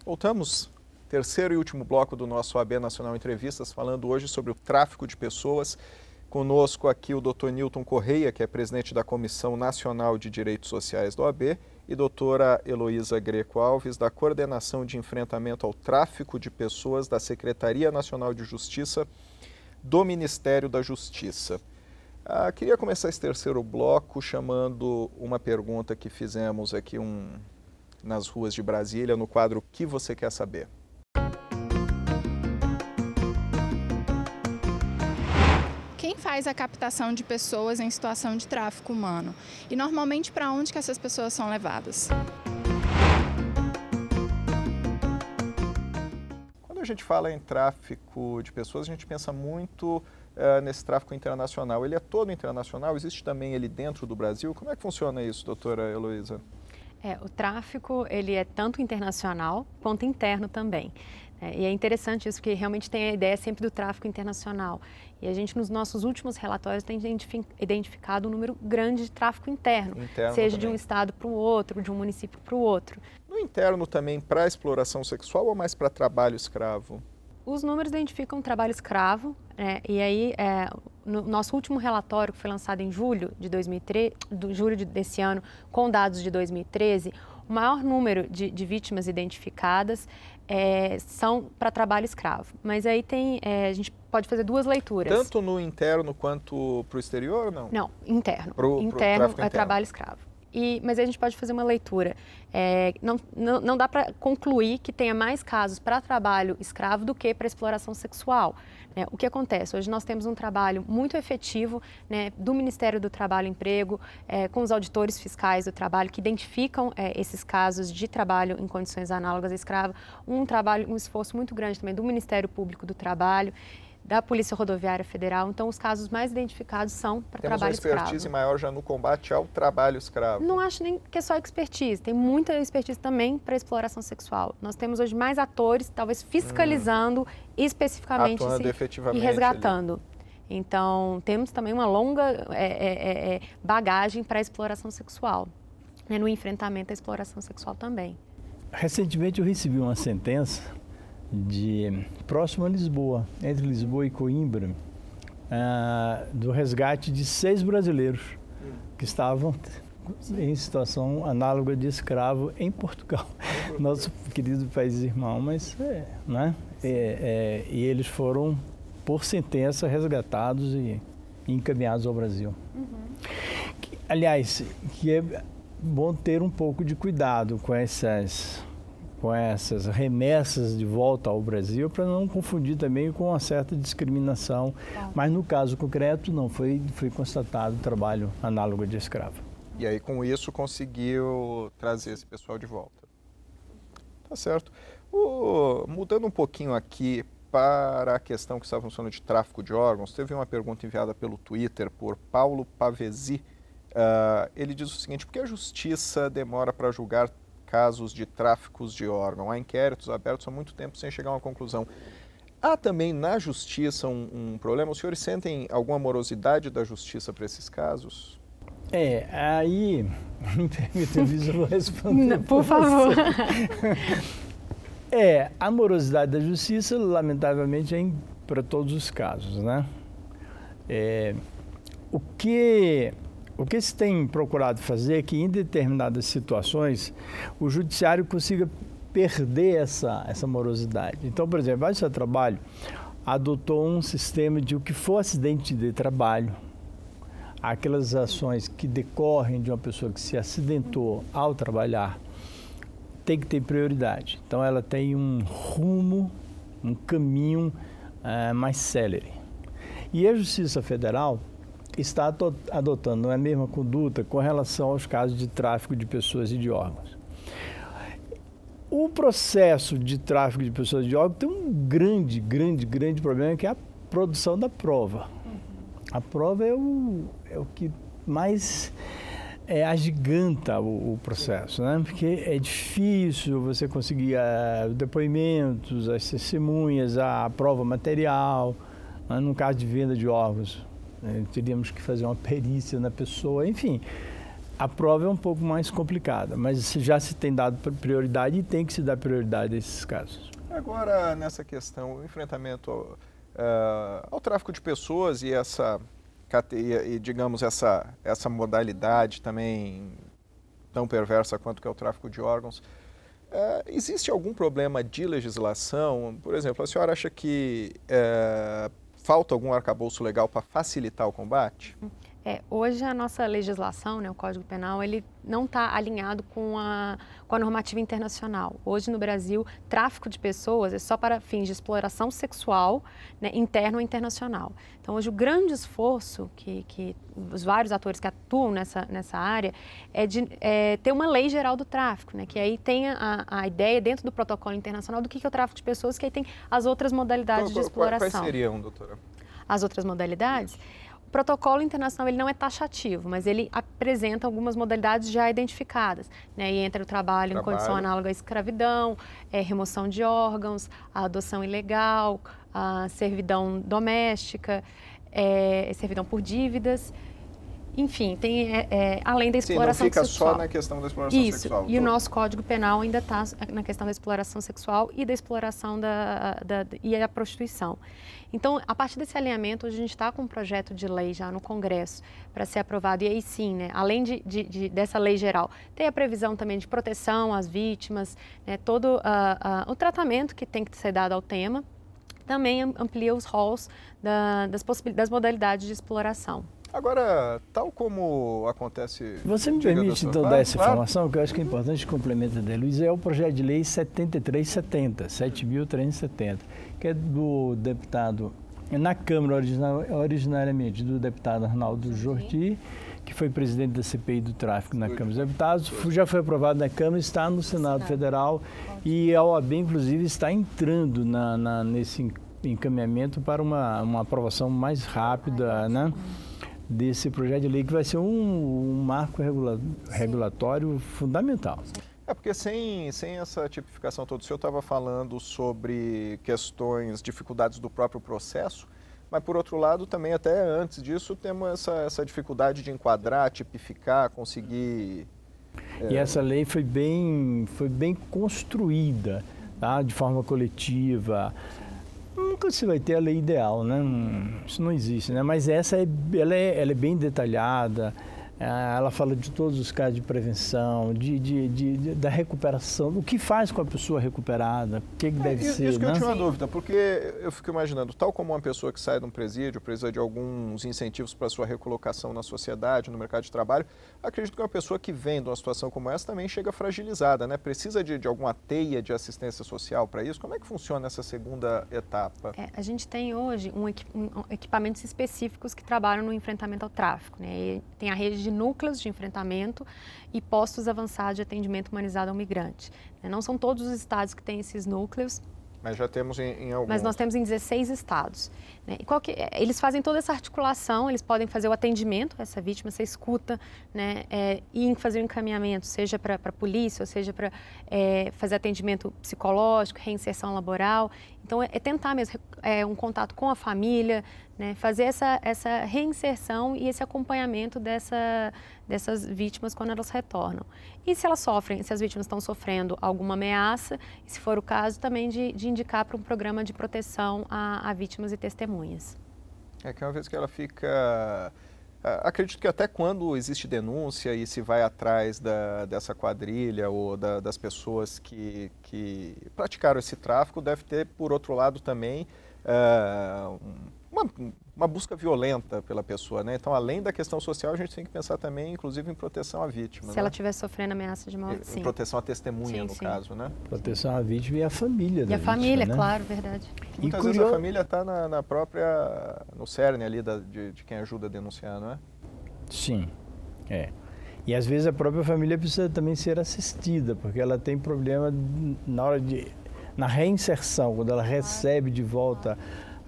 Voltamos, terceiro e último bloco do nosso OAB Nacional Entrevistas, falando hoje sobre o tráfico de pessoas. Conosco aqui o Dr. Nilton Correia, que é presidente da Comissão Nacional de Direitos Sociais do OAB, e doutora Heloísa Greco Alves, da Coordenação de Enfrentamento ao Tráfico de Pessoas da Secretaria Nacional de Justiça do Ministério da Justiça. Queria começar esse terceiro bloco chamando uma pergunta que fizemos aqui nas ruas de Brasília, no quadro O que você quer saber? Quem faz a captação de pessoas em situação de tráfico humano? E normalmente para onde que essas pessoas são levadas? Quando a gente fala em tráfico de pessoas, a gente pensa muito nesse tráfico internacional. Ele é todo internacional? Existe também ele dentro do Brasil? Como é que funciona isso, doutora Heloísa? O tráfico ele é tanto internacional quanto interno também. E é interessante isso, porque realmente tem a ideia sempre do tráfico internacional. E a gente, nos nossos últimos relatórios, tem identificado um número grande de tráfico interno seja também de um estado para o outro, de um município para o outro. No interno também para exploração sexual ou mais para trabalho escravo? Os números identificam trabalho escravo, e aí no nosso último relatório, que foi lançado em julho de 2013, desse ano, com dados de 2013, o maior número de vítimas identificadas são para trabalho escravo. Mas aí a gente pode fazer duas leituras. Tanto no interno quanto para o exterior ou não? Não, interno. Interno é trabalho escravo. Mas aí a gente pode fazer uma leitura. Não dá para concluir que tenha mais casos para trabalho escravo do que para exploração sexual. O que acontece? Hoje nós temos um trabalho muito efetivo do Ministério do Trabalho e Emprego, com os auditores fiscais do trabalho, que identificam esses casos de trabalho em condições análogas à escrava. Um esforço muito grande também do Ministério Público do Trabalho, da Polícia Rodoviária Federal. Então, os casos mais identificados são para trabalho escravo. Temos uma expertise maior já no combate ao trabalho escravo. Não acho nem que é só expertise, tem muita expertise também para exploração sexual. Nós temos hoje mais atores, talvez fiscalizando especificamente efetivamente e resgatando. Ali. Então, temos também uma longa bagagem para a exploração sexual, no enfrentamento à exploração sexual também. Recentemente eu recebi uma sentença próximo a Lisboa, entre Lisboa e Coimbra, do resgate de 6 brasileiros que estavam em situação análoga de escravo em Portugal, nosso querido país irmão, mas e eles foram, por sentença, resgatados e encaminhados ao Brasil. Aliás, que é bom ter um pouco de cuidado com essas remessas de volta ao Brasil, para não confundir também com uma certa discriminação. Mas no caso concreto não, foi constatado trabalho análogo de escravo. E aí com isso conseguiu trazer esse pessoal de volta. Tá certo. Mudando um pouquinho aqui para a questão que estávamos falando de tráfico de órgãos, teve uma pergunta enviada pelo Twitter por Paulo Pavesi. Ele diz o seguinte: por que a justiça demora para julgar casos de tráficos de órgão? Há inquéritos abertos há muito tempo sem chegar a uma conclusão. Há também na justiça um problema? Os senhores sentem alguma morosidade da justiça para esses casos? Aí, me permita, eu vou responder. Por favor. A morosidade da justiça, lamentavelmente, é para todos os casos, né? O que se tem procurado fazer é que, em determinadas situações, o judiciário consiga perder essa morosidade. Então, por exemplo, a Justiça do Trabalho adotou um sistema de o que for acidente de trabalho, aquelas ações que decorrem de uma pessoa que se acidentou ao trabalhar, tem que ter prioridade. Então, ela tem um rumo, um caminho mais célere. E a Justiça Federal está adotando a mesma conduta com relação aos casos de tráfico de pessoas e de órgãos. O processo de tráfico de pessoas e de órgãos tem um grande problema, que é a produção da prova. A prova é o que mais agiganta o processo, né? Porque é difícil você conseguir depoimentos, as testemunhas, a prova material. No caso de venda de órgãos, teríamos que fazer uma perícia na pessoa, enfim. A prova é um pouco mais complicada, mas já se tem dado prioridade e tem que se dar prioridade a esses casos. Agora, nessa questão, o enfrentamento ao tráfico de pessoas e digamos, essa modalidade também tão perversa quanto que é o tráfico de órgãos, existe algum problema de legislação? Por exemplo, a senhora acha que falta algum arcabouço legal para facilitar o combate? Hoje a nossa legislação, né, o Código Penal, ele não está alinhado com a normativa internacional. Hoje no Brasil, tráfico de pessoas é só para fins de exploração sexual, né, interno ou internacional. Então hoje o grande esforço que os vários atores que atuam nessa área é de ter uma lei geral do tráfico, né, que aí tem a ideia dentro do protocolo internacional do que é o tráfico de pessoas, que aí tem as outras modalidades de exploração. Quais seriam, doutora? As outras modalidades? O protocolo internacional ele não é taxativo, mas ele apresenta algumas modalidades já identificadas, né? E entra o trabalho em condição análoga à escravidão, remoção de órgãos, a adoção ilegal, a servidão doméstica, servidão por dívidas. Enfim, tem além da exploração sexual. Não fica só na questão da exploração sexual. E o nosso Código Penal ainda está na questão da exploração sexual e da exploração e a prostituição. Então, a partir desse alinhamento, a gente está com um projeto de lei já no Congresso para ser aprovado. E aí sim, né, além dessa lei geral, tem a previsão também de proteção às vítimas, né, todo o tratamento que tem que ser dado ao tema. Também amplia os roles das modalidades de exploração. Agora, tal como acontece... Você me permite, então, dar essa informação, que eu acho que é importante, complementa dele, Luiz, é o projeto de lei 7.370, que é do deputado, na Câmara originariamente, do deputado Arnaldo Jordi, que foi presidente da CPI do tráfico na Câmara dos Deputados, já foi aprovado na Câmara, está no Senado Federal e a OAB, inclusive, está entrando nesse encaminhamento para uma aprovação mais rápida, né? Desse projeto de lei, que vai ser um marco regulatório fundamental. Porque sem essa tipificação toda, o senhor estava falando sobre questões, dificuldades do próprio processo, mas por outro lado também até antes disso temos essa dificuldade de enquadrar, tipificar, conseguir... E essa lei foi bem construída, tá? De forma coletiva. Nunca se vai ter a lei ideal, né? Isso não existe, né? Mas ela é bem detalhada, ela fala de todos os casos de prevenção, da recuperação, o que faz com a pessoa recuperada, o que deve ser, isso que né? eu tinha uma dúvida, porque eu fico imaginando, tal como uma pessoa que sai de um presídio precisa de alguns incentivos para a sua recolocação na sociedade, no mercado de trabalho, acredito que uma pessoa que vem de uma situação como essa também chega fragilizada, né? Precisa de alguma teia de assistência social para isso? Como é que funciona essa segunda etapa? A gente tem hoje equipamentos específicos que trabalham no enfrentamento ao tráfico, né? E tem a rede de núcleos de enfrentamento e postos avançados de atendimento humanizado ao migrante. Não são todos os estados que têm esses núcleos. Mas já temos em alguns. Mas nós temos em 16 estados. Né? Eles fazem toda essa articulação, eles podem fazer o atendimento a essa vítima, essa escuta, né? E fazer o encaminhamento, seja para a polícia, ou seja para fazer atendimento psicológico, reinserção laboral. Então, tentar mesmo um contato com a família, né? Fazer essa reinserção e esse acompanhamento dessas vítimas quando elas retornam. E se as vítimas estão sofrendo alguma ameaça, e se for o caso, também de indicar para um programa de proteção a vítimas e testemunhas. Que uma vez que ela fica... Acredito que até quando existe denúncia e se vai atrás dessa quadrilha ou das pessoas que praticaram esse tráfico, deve ter, por outro lado, também uma busca violenta pela pessoa, né? Então, além da questão social, a gente tem que pensar também, inclusive, em proteção à vítima. Se ela estiver sofrendo ameaça de morte, sim. Em proteção à testemunha, no caso, né? Proteção à vítima e à família da vítima, E a família, né? Claro, verdade. Muitas vezes a família está no cerne ali de quem ajuda a denunciar, não é? Sim, E às vezes a própria família precisa também ser assistida, porque ela tem problema na reinserção, quando ela recebe de volta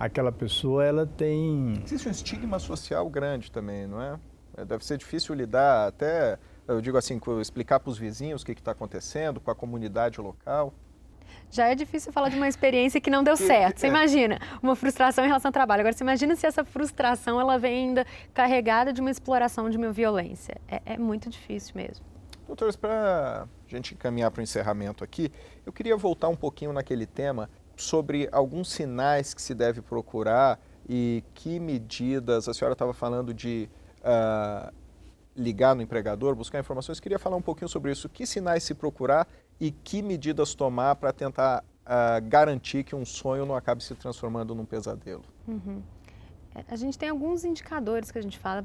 aquela pessoa, ela tem... Existe um estigma social grande também, não é? Deve ser difícil lidar, até, eu digo assim, explicar para os vizinhos o que está acontecendo, com a comunidade local. Já é difícil falar de uma experiência que não deu certo. Você imagina uma frustração em relação ao trabalho. Agora, você imagina se essa frustração ela vem ainda carregada de uma exploração, de uma violência. É muito difícil mesmo. Doutores, para a gente caminhar para o encerramento aqui, eu queria voltar um pouquinho naquele tema sobre alguns sinais que se deve procurar e que medidas. A senhora estava falando de ligar no empregador, buscar informações. Queria falar um pouquinho sobre isso. Que sinais se procurar e que medidas tomar para tentar garantir que um sonho não acabe se transformando num pesadelo? Uhum. A gente tem alguns indicadores que a gente fala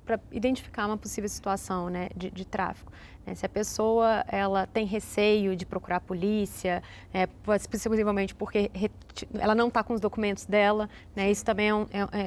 para identificar uma possível situação, né, de tráfico. Se a pessoa ela tem receio de procurar a polícia, possivelmente porque ela não está com os documentos dela, né, isso também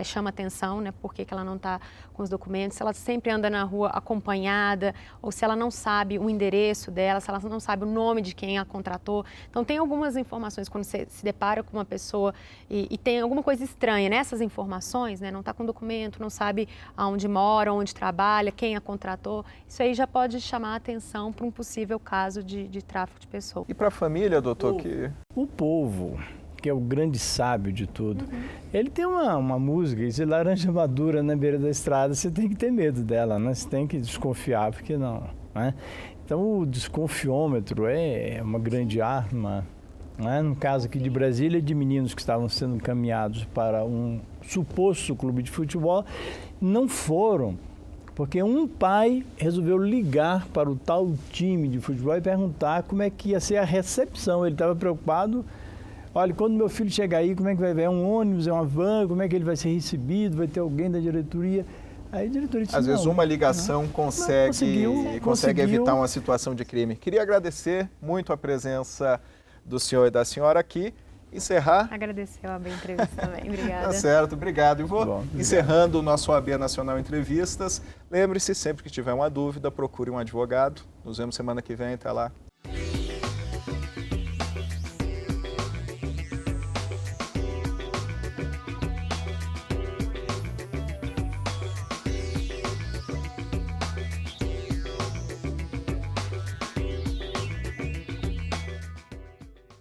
chama atenção, né, por que ela não está com os documentos, se ela sempre anda na rua acompanhada, ou se ela não sabe o endereço dela, se ela não sabe o nome de quem a contratou. Então, tem algumas informações quando você se depara com uma pessoa e tem alguma coisa estranha nessas informações, né, não está com documento, não sabe aonde mora, onde trabalha, quem a contratou, isso aí já pode chamar a atenção para um possível caso de tráfico de pessoas. E para a família, doutor? O povo, que é o grande sábio de tudo, ele tem uma música, diz, laranja madura na beira da estrada, você tem que ter medo dela, né? Você tem que desconfiar, porque não, né? Então o desconfiômetro é uma grande arma, né? No caso aqui de Brasília, de meninos que estavam sendo encaminhados para um suposto clube de futebol, não foram, porque um pai resolveu ligar para o tal time de futebol e perguntar como é que ia ser a recepção. Ele estava preocupado, olha, quando meu filho chegar aí, como é que vai ver? É um ônibus, é uma van, como é que ele vai ser recebido, vai ter alguém da diretoria? Aí a diretoria disse, às vezes uma ligação consegue evitar uma situação de crime. Queria agradecer muito a presença do senhor e da senhora aqui. Encerrar. Agradecer a OAB Entrevistas também. Obrigada. Tá certo, obrigado. E vou obrigado. encerrando o nosso OAB Nacional Entrevistas. Lembre-se, sempre que tiver uma dúvida, procure um advogado. Nos vemos semana que vem. Até lá.